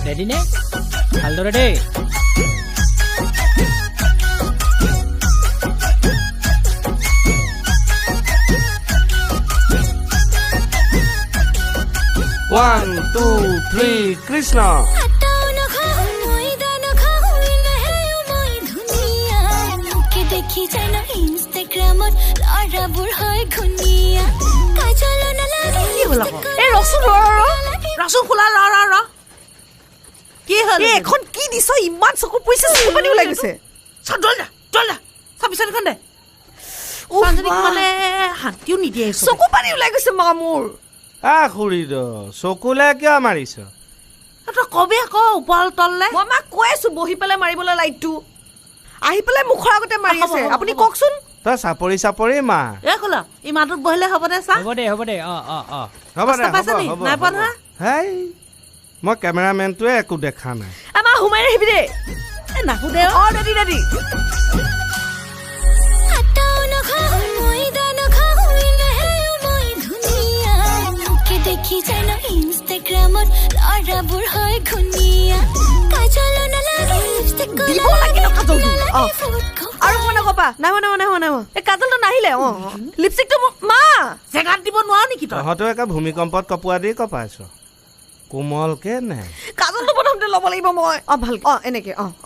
Ready নে ভালদৰে দেই One, two, three, Krishna. Ration খোলা ৰ কি হ'ল এখন কি দিছ ইমান চকু পইছে চকু পানী ওলাই গৈছে চল যা চাবিছানখন দে সঞ্জনীক মানে হাতীও নিদিয়ে চকু পানী ওলাই গৈছে মা মোৰ খুৰীদ চকুলে কিয় মাৰিছ তই কবি আকৌ ওপৰ তললে মই মাক কৈ আছো বহি পেলাই মাৰিবলৈ লাইটটো আহি পেলাই মুখৰ আগতে মাৰি আছে আপুনি কওকচোন তই চাপৰি মা এ খোলা এই মাটোত বহিলে হ'ব দে চা হ'ব দে হ'ব দে নাই পোৱা নহয় হেই মই কেমেৰামেনটোৱে একো দেখা নাই আমাৰ সোমাই আহিবি দে নাহো দে ৰেডি ইনষ্টাগ্ৰামত ল'ৰাবোৰ হয় ঘুনীয়া কাজল নালাগে লিপষ্টিক দিব লাগে ন কাজলটো আৰু মানে কপা নাই এই কাজলটো নাহিলে লিপষ্টিকটো মা জেগাত দিব নোৱাৰো নেকি তহঁতো একে ভূমিকম্পত কপোৱা দি কপাইছ কোমলকে নে কাজলটো প্ৰথমতে ল'ব লাগিব মই ভালকে এনেকে আকৌ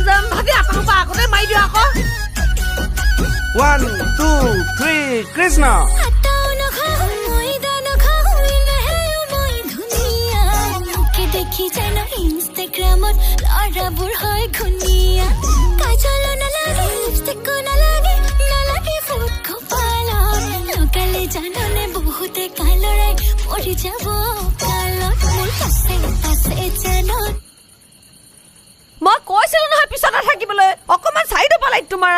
যাম ভাগে আপোনাক আগতে মাৰি দিওঁ আকৌ 1, 2, 3, Krishna. ইনষ্টাগ্ৰামত ল'ৰাবোৰ হয় ঘুনীয়া কাজল নালাগে লিপষ্টিকো নালাগে ফুট কপালত লগালে জাননে বহুতে কালৰাই পৰি যাব কালত মোৰ কাছে জানত মই কৈছিলো নহয় পিছত নাথাকিবলৈ অকমান চাইড পালাই তোমাৰ